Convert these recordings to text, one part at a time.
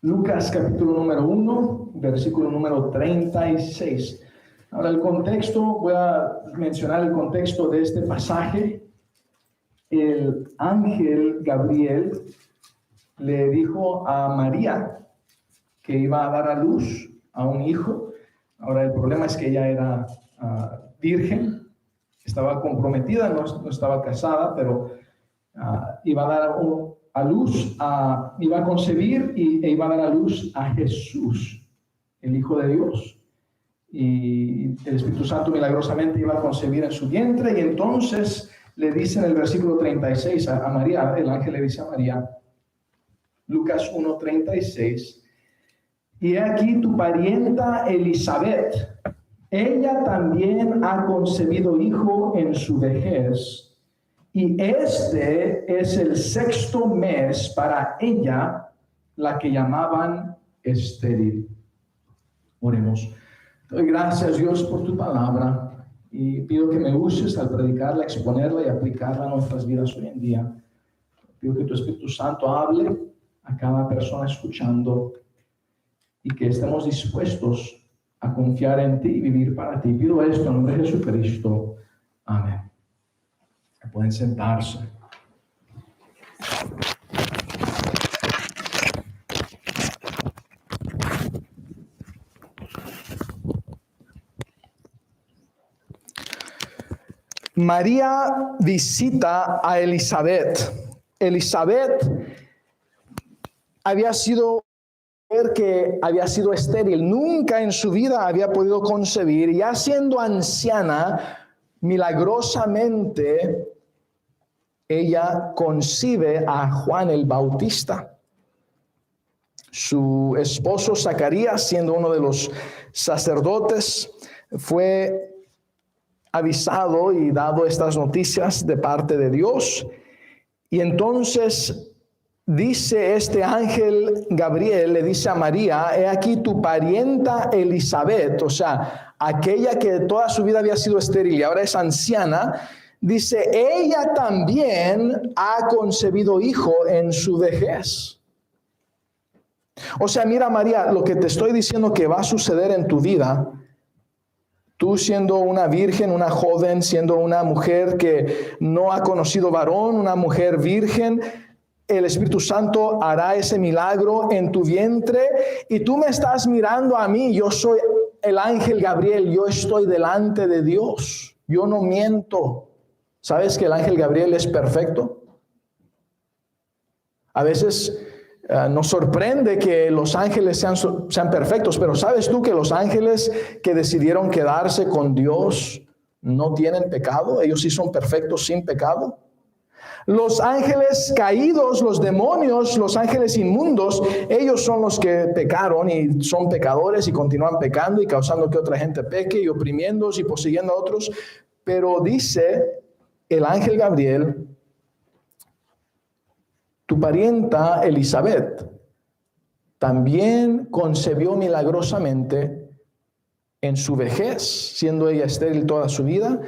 Lucas capítulo número 1, versículo número 36. Ahora el contexto, voy a mencionar el contexto de este pasaje. El ángel Gabriel le dijo a María que iba a dar a luz a un hijo. Ahora el problema es que ella era virgen, estaba comprometida, no estaba casada, pero iba a dar a luz, iba a concebir e iba a dar a luz a Jesús, el Hijo de Dios. Y el Espíritu Santo milagrosamente iba a concebir en su vientre, y entonces le dice en el versículo 36 a María, el ángel le dice a María, Lucas 1:36, y he aquí tu parienta Elizabeth, ella también ha concebido hijo en su vejez, y este es el 6º mes para ella, la que llamaban estéril. Oremos. Doy gracias, Dios, por tu palabra, y pido que me uses al predicarla, exponerla y aplicarla a nuestras vidas hoy en día. Pido que tu Espíritu Santo hable a cada persona escuchando y que estemos dispuestos a confiar en ti y vivir para ti. Pido esto en nombre de Jesucristo. Amén. Pueden sentarse. María visita a Elizabeth. Elizabeth había sido estéril, nunca en su vida había podido concebir, ya siendo anciana, milagrosamente ella concibe a Juan el Bautista. Su esposo Zacarías, siendo uno de los sacerdotes, fue avisado y dado estas noticias de parte de Dios. Y entonces dice este ángel Gabriel, le dice a María, he aquí tu parienta Elizabeth, o sea, aquella que toda su vida había sido estéril y ahora es anciana, dice, ella también ha concebido hijo en su vejez. O sea, mira María, lo que te estoy diciendo que va a suceder en tu vida, tú siendo una virgen, una joven, siendo una mujer que no ha conocido varón, una mujer virgen, el Espíritu Santo hará ese milagro en tu vientre y tú me estás mirando a mí, yo soy el ángel Gabriel, yo estoy delante de Dios, yo no miento. ¿Sabes que el ángel Gabriel es perfecto? A veces nos sorprende que los ángeles sean perfectos, pero ¿sabes tú que los ángeles que decidieron quedarse con Dios no tienen pecado? Ellos sí son perfectos sin pecado. Los ángeles caídos, los demonios, los ángeles inmundos, ellos son los que pecaron y son pecadores y continúan pecando y causando que otra gente peque y oprimiéndose y poseyendo a otros. Pero dice el ángel Gabriel, tu parienta Elizabeth también concebió milagrosamente en su vejez, siendo ella estéril toda su vida.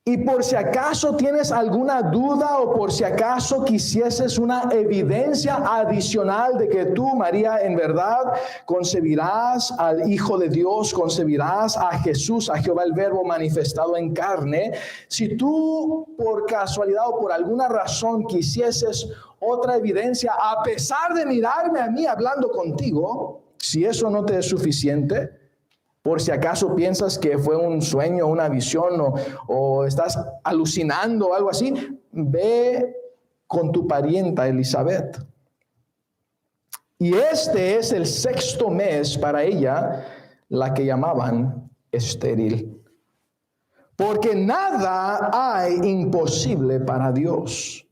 Y por si acaso tienes alguna duda o por si acaso quisieses una evidencia adicional de que tú, María, en verdad concebirás al Hijo de Dios, concebirás a Jesús, a Jehová el Verbo manifestado en carne, si tú por casualidad o por alguna razón quisieses otra evidencia, a pesar de mirarme a mí hablando contigo, si eso no te es suficiente, por si acaso piensas que fue un sueño, una visión o estás alucinando o algo así, ve con tu parienta Elizabeth. Y este es el 6º mes para ella, la que llamaban estéril. Porque nada hay imposible para Dios.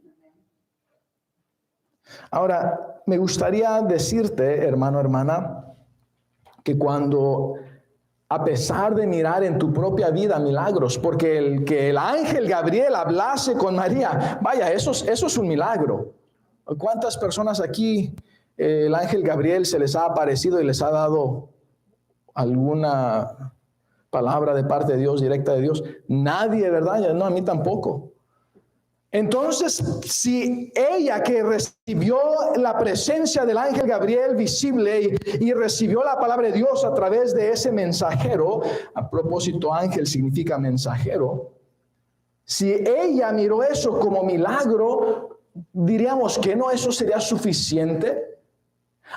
Ahora, me gustaría decirte, hermano, hermana, que cuando a pesar de mirar en tu propia vida milagros, porque que el ángel Gabriel hablase con María, vaya, eso es un milagro. ¿Cuántas personas aquí el ángel Gabriel se les ha aparecido y les ha dado alguna palabra de parte de Dios, directa de Dios? Nadie, ¿verdad? No, a mí tampoco. Entonces, si ella que recibió la presencia del ángel Gabriel visible y recibió la palabra de Dios a través de ese mensajero, a propósito, ángel significa mensajero, si ella miró eso como milagro, diríamos que no, eso sería suficiente.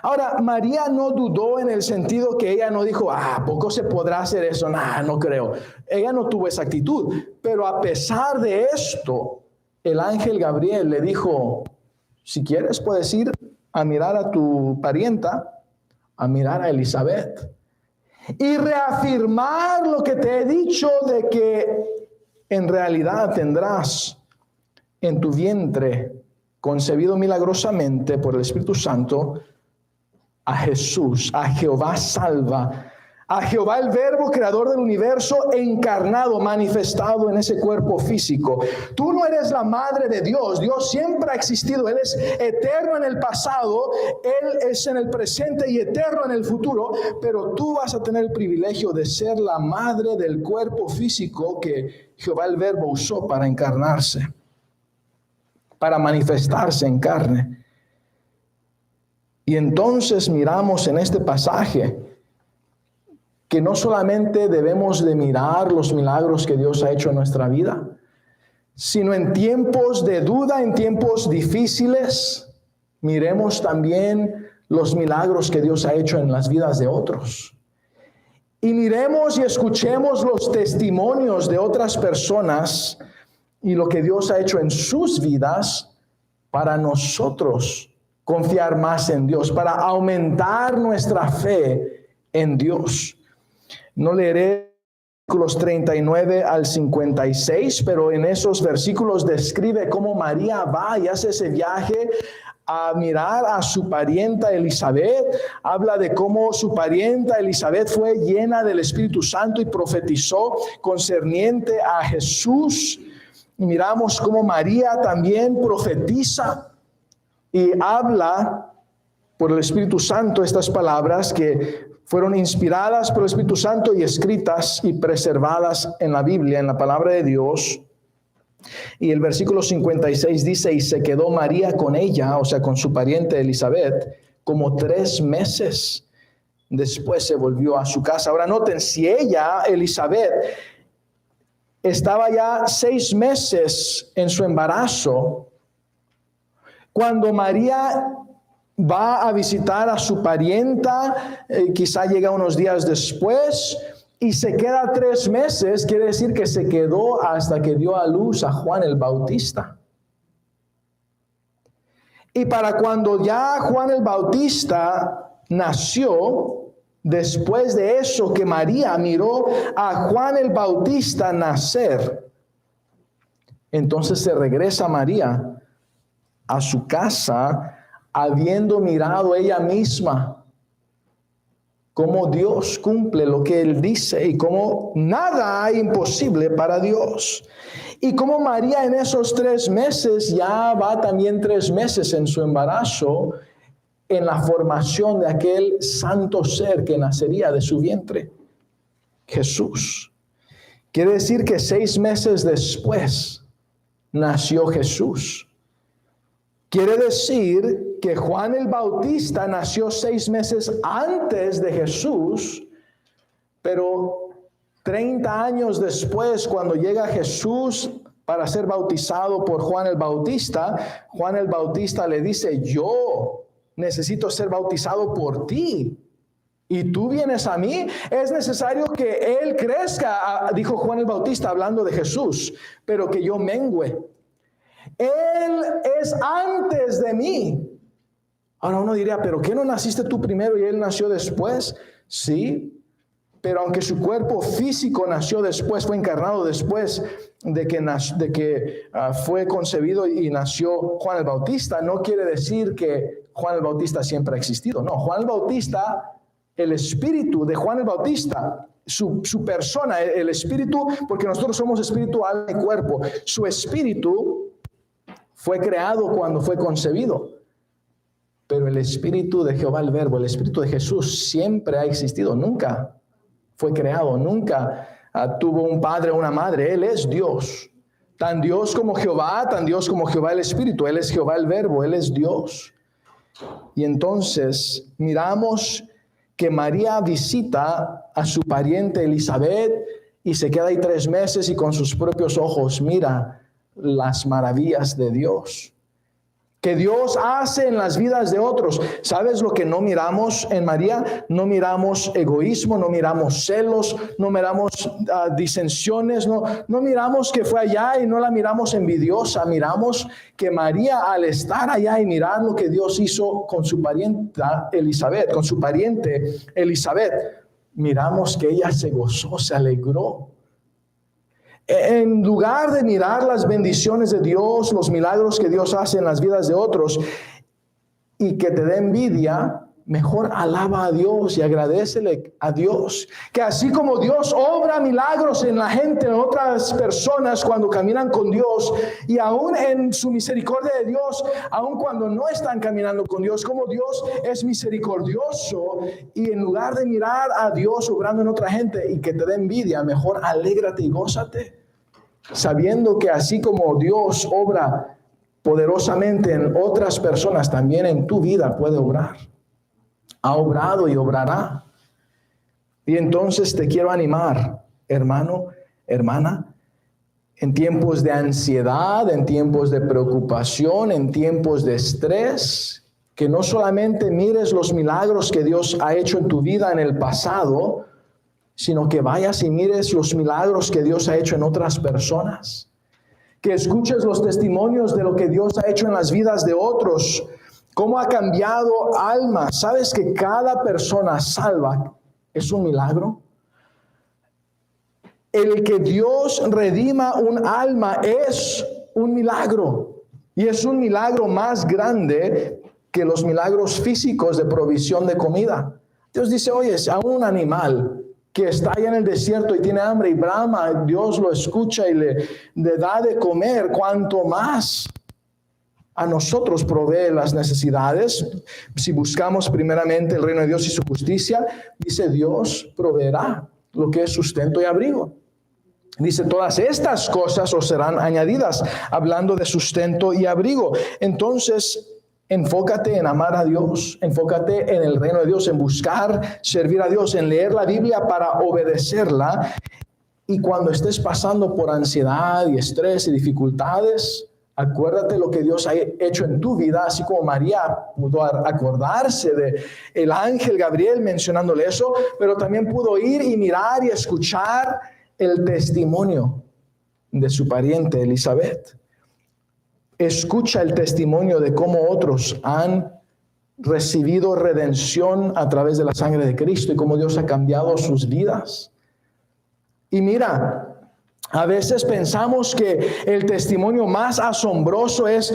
Ahora, María no dudó en el sentido que ella no dijo, ¿poco se podrá hacer eso? No creo. Ella no tuvo esa actitud, pero a pesar de esto, el ángel Gabriel le dijo, si quieres puedes ir a mirar a tu parienta, a mirar a Elizabeth y reafirmar lo que te he dicho de que en realidad tendrás en tu vientre, concebido milagrosamente por el Espíritu Santo, a Jesús, a Jehová salva, a Jehová el Verbo creador del universo encarnado, manifestado en ese cuerpo físico. Tú no eres la madre de Dios. Dios siempre ha existido. Él es eterno en el pasado, Él es en el presente y eterno en el futuro, pero tú vas a tener el privilegio de ser la madre del cuerpo físico que Jehová el Verbo usó para encarnarse, para manifestarse en carne. Y entonces miramos en este pasaje que no solamente debemos de mirar los milagros que Dios ha hecho en nuestra vida, sino en tiempos de duda, en tiempos difíciles, miremos también los milagros que Dios ha hecho en las vidas de otros. Y miremos y escuchemos los testimonios de otras personas y lo que Dios ha hecho en sus vidas para nosotros confiar más en Dios, para aumentar nuestra fe en Dios. No leeré versículos 39 al 56, pero en esos versículos describe cómo María va y hace ese viaje a mirar a su parienta Elizabeth. Habla de cómo su parienta Elizabeth fue llena del Espíritu Santo y profetizó concerniente a Jesús. Y miramos cómo María también profetiza y habla por el Espíritu Santo estas palabras que fueron inspiradas por el Espíritu Santo y escritas y preservadas en la Biblia, en la palabra de Dios. Y el versículo 56 dice, y se quedó María con ella, o sea, con su pariente Elizabeth, como 3 meses. Después se volvió a su casa. Ahora noten, si ella, Elizabeth, estaba ya 6 meses en su embarazo, cuando María va a visitar a su parienta, quizá llega unos días después y se queda 3 meses, quiere decir que se quedó hasta que dio a luz a Juan el Bautista. Y para cuando ya Juan el Bautista nació, después de eso que María miró a Juan el Bautista nacer, entonces se regresa María a su casa, habiendo mirado ella misma cómo Dios cumple lo que Él dice y cómo nada hay imposible para Dios. Y cómo María en esos 3 meses ya va también 3 meses en su embarazo en la formación de aquel santo ser que nacería de su vientre, Jesús. Quiere decir que 6 meses después nació Jesús. Quiere decir que Juan el Bautista nació 6 meses antes de Jesús, pero 30 años después, cuando llega Jesús para ser bautizado por Juan el Bautista le dice, yo necesito ser bautizado por ti. ¿Y tú vienes a mí? Es necesario que Él crezca, dijo Juan el Bautista hablando de Jesús, pero que yo mengüe. Él es antes de mí. Ahora uno diría, ¿pero qué no naciste tú primero y Él nació después? Sí, pero aunque su cuerpo físico nació después, fue encarnado después de que fue concebido y nació Juan el Bautista, no quiere decir que Juan el Bautista siempre ha existido. No, Juan el Bautista, el espíritu de Juan el Bautista, su persona, el espíritu, porque nosotros somos espíritu, alma y cuerpo, su espíritu fue creado cuando fue concebido, pero el Espíritu de Jehová el Verbo, el Espíritu de Jesús siempre ha existido, nunca fue creado, nunca tuvo un padre o una madre. Él es Dios, Tan Dios como Jehová, tan Dios como Jehová el Espíritu. Él es Jehová el Verbo, Él es Dios. Y entonces miramos que María visita a su pariente Elizabeth y se queda ahí 3 meses y con sus propios ojos mira las maravillas de Dios, que Dios hace en las vidas de otros. ¿Sabes lo que no miramos en María? No miramos egoísmo, no miramos celos, no miramos disensiones, no miramos que fue allá y no la miramos envidiosa. Miramos que María, al estar allá y mirar lo que Dios hizo con su pariente Elizabeth, miramos que ella se gozó, se alegró. En lugar de mirar las bendiciones de Dios, los milagros que Dios hace en las vidas de otros y que te dé envidia, mejor alaba a Dios y agradécele a Dios. Que así como Dios obra milagros en la gente, en otras personas cuando caminan con Dios, y aún en su misericordia de Dios, aún cuando no están caminando con Dios, como Dios es misericordioso, y en lugar de mirar a Dios obrando en otra gente y que te dé envidia, mejor alégrate y gózate, sabiendo que así como Dios obra poderosamente en otras personas, también en tu vida puede obrar. Ha obrado y obrará. Y entonces te quiero animar, hermano, hermana, en tiempos de ansiedad, en tiempos de preocupación, en tiempos de estrés, que no solamente mires los milagros que Dios ha hecho en tu vida en el pasado, sino que vayas y mires los milagros que Dios ha hecho en otras personas. Que escuches los testimonios de lo que Dios ha hecho en las vidas de otros. Cómo ha cambiado almas. ¿Sabes que cada persona salva es un milagro? El que Dios redima un alma es un milagro. Y es un milagro más grande que los milagros físicos de provisión de comida. Dios dice, oye, a un animal que está allá en el desierto y tiene hambre y brama, Dios lo escucha y le da de comer. Cuanto más a nosotros provee las necesidades. Si buscamos primeramente el reino de Dios y su justicia, dice Dios proveerá lo que es sustento y abrigo. Dice, todas estas cosas os serán añadidas, hablando de sustento y abrigo. Entonces, enfócate en amar a Dios, enfócate en el reino de Dios, en buscar servir a Dios, en leer la Biblia para obedecerla. Y cuando estés pasando por ansiedad y estrés y dificultades, acuérdate lo que Dios ha hecho en tu vida, así como María pudo acordarse de el ángel Gabriel mencionándole eso, pero también pudo ir y mirar y escuchar el testimonio de su pariente Elizabeth. Escucha el testimonio de cómo otros han recibido redención a través de la sangre de Cristo y cómo Dios ha cambiado sus vidas. Y mira, a veces pensamos que el testimonio más asombroso es,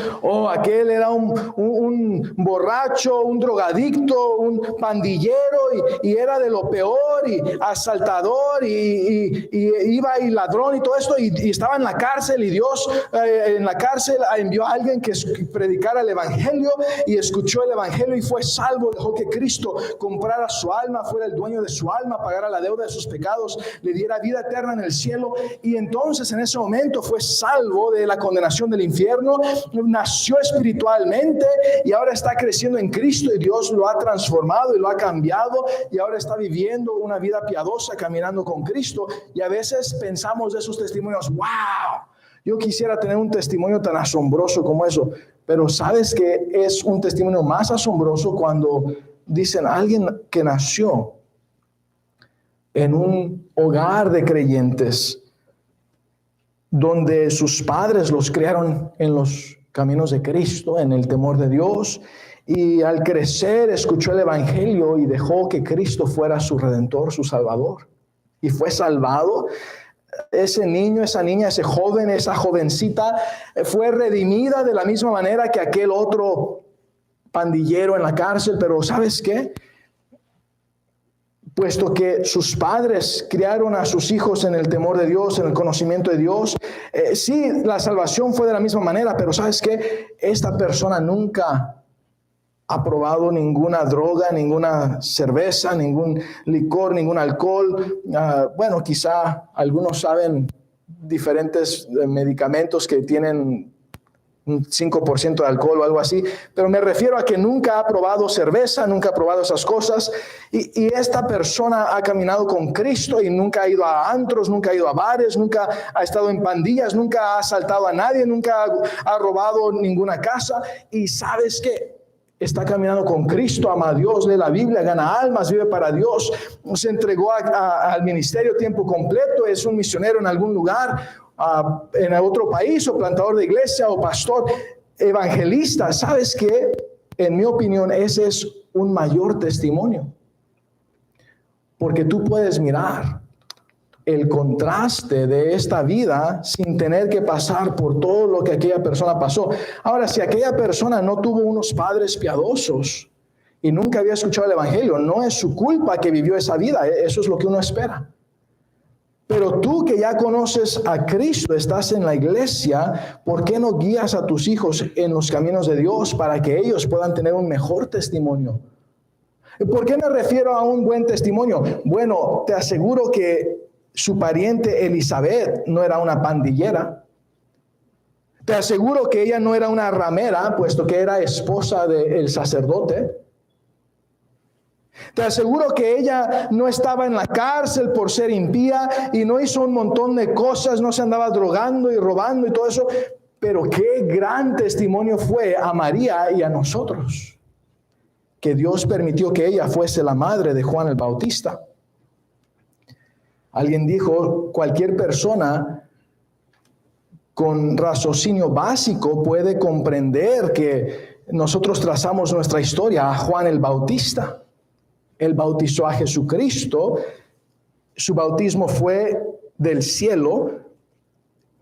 aquel era un borracho, un drogadicto, un pandillero y era de lo peor y asaltador y iba y ladrón y todo esto y estaba en la cárcel y Dios en la cárcel envió a alguien que predicara el evangelio y escuchó el evangelio y fue salvo, dejó que Cristo comprara su alma, fuera el dueño de su alma, pagara la deuda de sus pecados, le diera vida eterna en el cielo y entonces en ese momento fue salvo de la condenación del infierno, nació espiritualmente y ahora está creciendo en Cristo y Dios lo ha transformado y lo ha cambiado y ahora está viviendo una vida piadosa caminando con Cristo. Y a veces pensamos de esos testimonios, wow, yo quisiera tener un testimonio tan asombroso como eso, pero ¿sabes que es un testimonio más asombroso cuando dicen alguien que nació en un hogar de creyentes donde sus padres los criaron en los caminos de Cristo, en el temor de Dios, y al crecer escuchó el evangelio y dejó que Cristo fuera su redentor, su salvador, y fue salvado? Ese niño, esa niña, ese joven, esa jovencita fue redimida de la misma manera que aquel otro pandillero en la cárcel. Pero ¿sabes qué? Puesto que sus padres criaron a sus hijos en el temor de Dios, en el conocimiento de Dios, sí, la salvación fue de la misma manera, pero ¿sabes qué? Esta persona nunca ha probado ninguna droga, ninguna cerveza, ningún licor, ningún alcohol. Bueno, quizá algunos saben diferentes medicamentos que tienen un 5% de alcohol o algo así, pero me refiero a que nunca ha probado cerveza, nunca ha probado esas cosas, y esta persona ha caminado con Cristo y nunca ha ido a antros, nunca ha ido a bares, nunca ha estado en pandillas, nunca ha asaltado a nadie, nunca ha robado ninguna casa, y ¿sabes qué? Está caminando con Cristo, ama a Dios, lee la Biblia, gana almas, vive para Dios, se entregó al ministerio tiempo completo, es un misionero en algún lugar, en otro país, o plantador de iglesia, o pastor, evangelista. ¿Sabes qué? En mi opinión, ese es un mayor testimonio. Porque tú puedes mirar el contraste de esta vida sin tener que pasar por todo lo que aquella persona pasó. Ahora, si aquella persona no tuvo unos padres piadosos y nunca había escuchado el evangelio, no es su culpa que vivió esa vida. Eso es lo que uno espera. Pero tú que ya conoces a Cristo, estás en la iglesia, ¿por qué no guías a tus hijos en los caminos de Dios para que ellos puedan tener un mejor testimonio? ¿Por qué me refiero a un buen testimonio? Bueno, te aseguro que su pariente Elizabeth no era una pandillera. Te aseguro que ella no era una ramera, puesto que era esposa del sacerdote. Te aseguro que ella no estaba en la cárcel por ser impía y no hizo un montón de cosas, no se andaba drogando y robando y todo eso. Pero qué gran testimonio fue a María y a nosotros, que Dios permitió que ella fuese la madre de Juan el Bautista. Alguien dijo, cualquier persona con raciocinio básico puede comprender que nosotros trazamos nuestra historia a Juan el Bautista. Él bautizó a Jesucristo, su bautismo fue del cielo,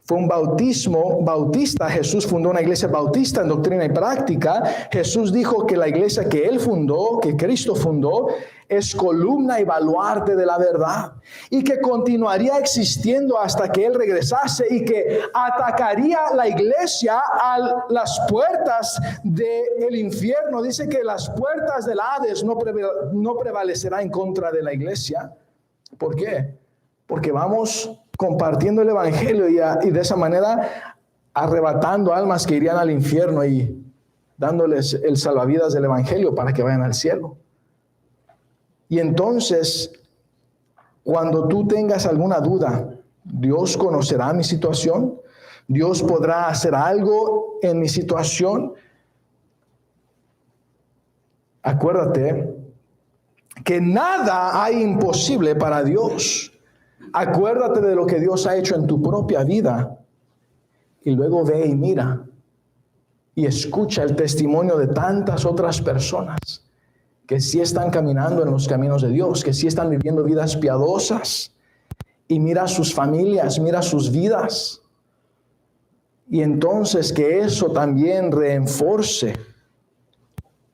fue un bautismo bautista. Jesús fundó una iglesia bautista en doctrina y práctica. Jesús dijo que la iglesia que él fundó, que Cristo fundó, es columna y baluarte de la verdad, y que continuaría existiendo hasta que él regresase, y que atacaría la iglesia a las puertas del infierno. Dice que las puertas del Hades no prevalecerá en contra de la iglesia. ¿Por qué? Porque vamos compartiendo el evangelio y de esa manera arrebatando almas que irían al infierno y dándoles el salvavidas del evangelio para que vayan al cielo. Y entonces, cuando tú tengas alguna duda, ¿Dios conocerá mi situación? ¿Dios podrá hacer algo en mi situación? Acuérdate que nada hay imposible para Dios. Acuérdate de lo que Dios ha hecho en tu propia vida y luego ve y mira y escucha el testimonio de tantas otras personas que sí están caminando en los caminos de Dios, que sí están viviendo vidas piadosas, y mira sus familias, mira sus vidas, y entonces que eso también reenforce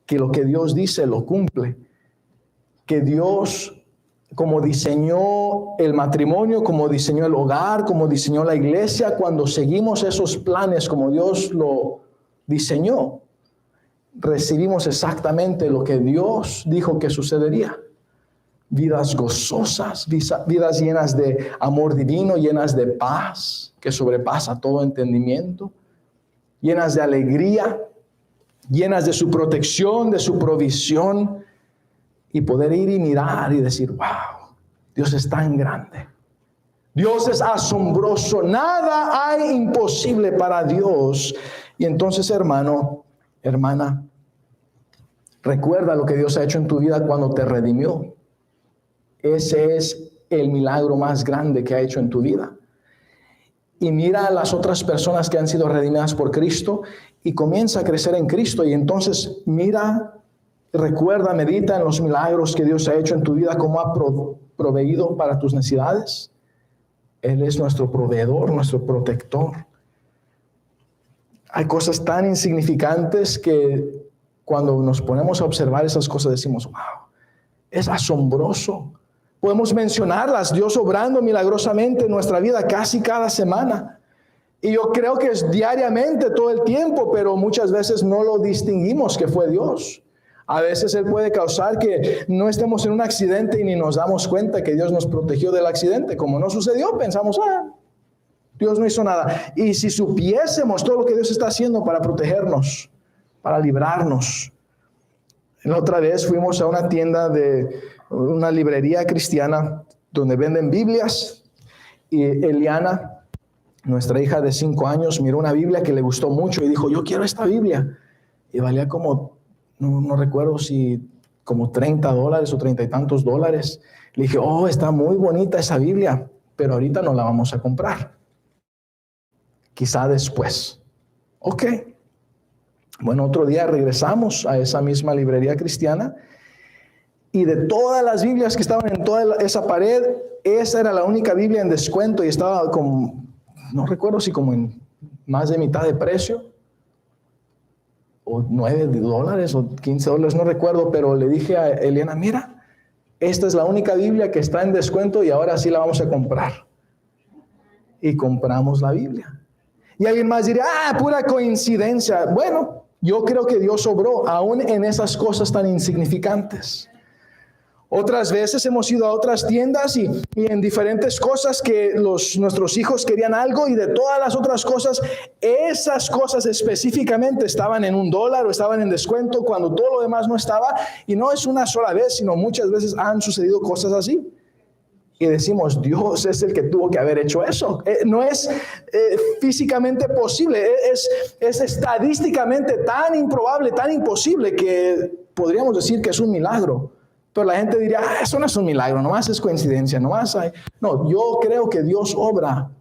que lo que Dios dice lo cumple, que Dios, como diseñó el matrimonio, como diseñó el hogar, como diseñó la iglesia, cuando seguimos esos planes como Dios lo diseñó, recibimos exactamente lo que Dios dijo que sucedería. Vidas gozosas, vidas llenas de amor divino, llenas de paz que sobrepasa todo entendimiento, llenas de alegría, llenas de su protección, de su provisión, y poder ir y mirar y decir, wow, Dios es tan grande, Dios es asombroso, nada hay imposible para Dios. Y entonces, hermano, hermana, recuerda lo que Dios ha hecho en tu vida cuando te redimió. Ese es el milagro más grande que ha hecho en tu vida. Y mira a las otras personas que han sido redimidas por Cristo y comienza a crecer en Cristo. Y entonces mira, recuerda, medita en los milagros que Dios ha hecho en tu vida, cómo ha proveído para tus necesidades. Él es nuestro proveedor, nuestro protector. Hay cosas tan insignificantes que cuando nos ponemos a observar esas cosas decimos, wow, es asombroso. Podemos mencionarlas, Dios obrando milagrosamente en nuestra vida casi cada semana. Y yo creo que es diariamente, todo el tiempo, pero muchas veces no lo distinguimos que fue Dios. A veces Él puede causar que no estemos en un accidente y ni nos damos cuenta que Dios nos protegió del accidente. Como no sucedió, pensamos, Dios no hizo nada. Y si supiésemos todo lo que Dios está haciendo para protegernos, para librarnos. La otra vez fuimos a una tienda de una librería cristiana donde venden Biblias y Eliana, nuestra hija de 5 años, miró una Biblia que le gustó mucho y dijo, yo quiero esta Biblia. Y valía como, no recuerdo si como $30 o 30 y tantos dólares. Le dije, oh, está muy bonita esa Biblia, pero ahorita no la vamos a comprar. Quizá después. Ok. Bueno, otro día regresamos a esa misma librería cristiana y de todas las Biblias que estaban en toda esa pared, esa era la única Biblia en descuento y estaba como, no recuerdo si como en más de mitad de precio, o $9 o $15, no recuerdo, pero le dije a Eliana, mira, esta es la única Biblia que está en descuento y ahora sí la vamos a comprar. Y compramos la Biblia. Y alguien más diría, pura coincidencia. Bueno, yo creo que Dios obró aún en esas cosas tan insignificantes. Otras veces hemos ido a otras tiendas y en diferentes cosas que nuestros hijos querían algo y de todas las otras cosas, esas cosas específicamente estaban en $1 o estaban en descuento cuando todo lo demás no estaba. Y no es una sola vez, sino muchas veces han sucedido cosas así. Y decimos, Dios es el que tuvo que haber hecho eso. No es físicamente posible, es estadísticamente tan improbable, tan imposible que podríamos decir que es un milagro. Pero la gente diría, eso no es un milagro, nomás es coincidencia, nomás hay. No, yo creo que Dios obra.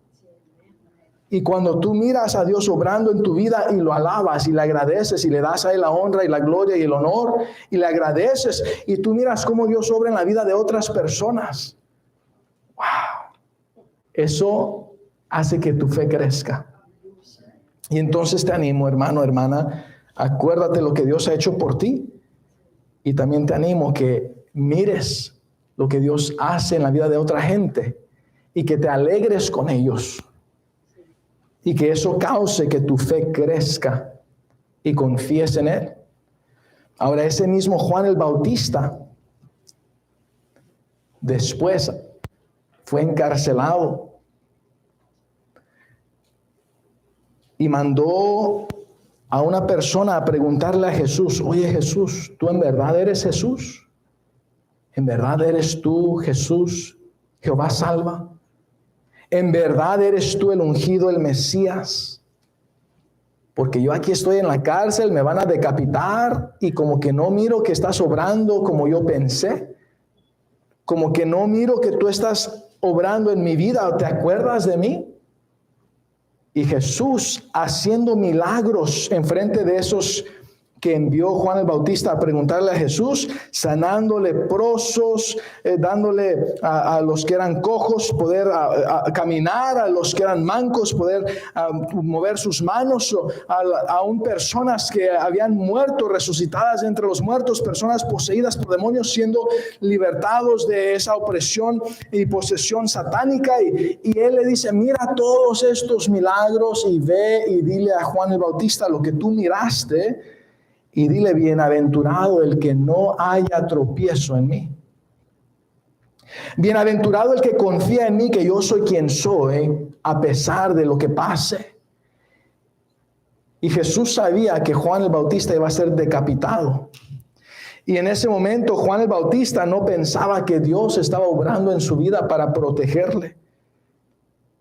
Y cuando tú miras a Dios obrando en tu vida y lo alabas y le agradeces y le das a Él la honra y la gloria y el honor y le agradeces y tú miras cómo Dios obra en la vida de otras personas. ¡Wow! Eso hace que tu fe crezca. Y entonces te animo, hermano, hermana, acuérdate lo que Dios ha hecho por ti. Y también te animo que mires lo que Dios hace en la vida de otra gente y que te alegres con ellos. Y que eso cause que tu fe crezca y confíes en Él. Ahora, ese mismo Juan el Bautista, después fue encarcelado y mandó a una persona a preguntarle a Jesús, oye Jesús, ¿tú en verdad eres Jesús? ¿En verdad eres tú Jesús, Jehová salva? ¿En verdad eres tú el ungido, el Mesías? Porque yo aquí estoy en la cárcel, me van a decapitar y como que no miro que estás obrando como yo pensé. Como que no miro que tú estás obrando en mi vida. ¿Te acuerdas de mí? Y Jesús haciendo milagros en frente de esos que envió Juan el Bautista a preguntarle a Jesús, sanando leprosos, dándole a los que eran cojos poder caminar, a los que eran mancos poder mover sus manos, aún personas que habían muerto, resucitadas entre los muertos, personas poseídas por demonios siendo libertados de esa opresión y posesión satánica. Y él le dice, mira todos estos milagros y ve y dile a Juan el Bautista lo que tú miraste. Y dile, bienaventurado el que no haya tropiezo en mí. Bienaventurado el que confía en mí, que yo soy quien soy, a pesar de lo que pase. Y Jesús sabía que Juan el Bautista iba a ser decapitado. Y en ese momento Juan el Bautista no pensaba que Dios estaba obrando en su vida para protegerle.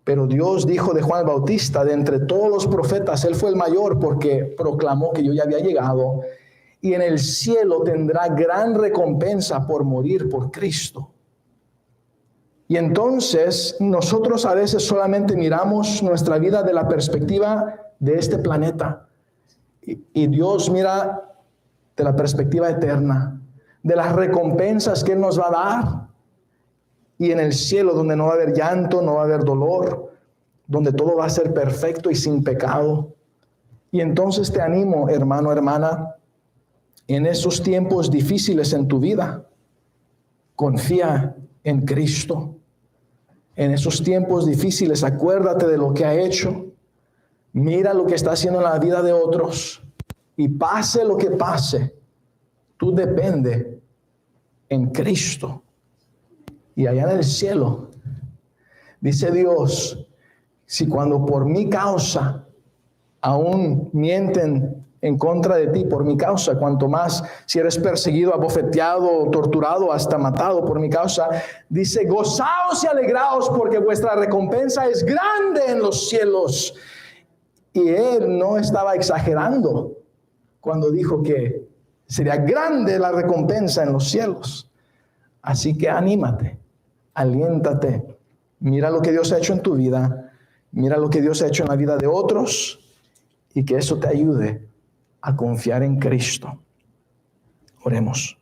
Pero Dios dijo de Juan el Bautista, de entre todos los profetas, él fue el mayor porque proclamó que yo ya había llegado. Y en el cielo tendrá gran recompensa por morir por Cristo. Y entonces nosotros a veces solamente miramos nuestra vida de la perspectiva de este planeta. Y Dios mira de la perspectiva eterna, de las recompensas que Él nos va a dar. Y en el cielo donde no va a haber llanto, no va a haber dolor, donde todo va a ser perfecto y sin pecado. Y entonces te animo, hermano, hermana, en esos tiempos difíciles en tu vida, confía en Cristo. En esos tiempos difíciles, acuérdate de lo que ha hecho. Mira lo que está haciendo en la vida de otros. Y pase lo que pase, tú depende en Cristo. Y allá en el cielo, dice Dios, si cuando por mi causa aún mienten en contra de ti, por mi causa, cuanto más si eres perseguido, abofeteado, torturado, hasta matado por mi causa, dice, gozaos y alegraos porque vuestra recompensa es grande en los cielos. Y él no estaba exagerando cuando dijo que sería grande la recompensa en los cielos. Así que anímate, aliéntate, mira lo que Dios ha hecho en tu vida, mira lo que Dios ha hecho en la vida de otros, y que eso te ayude a confiar en Cristo. Oremos.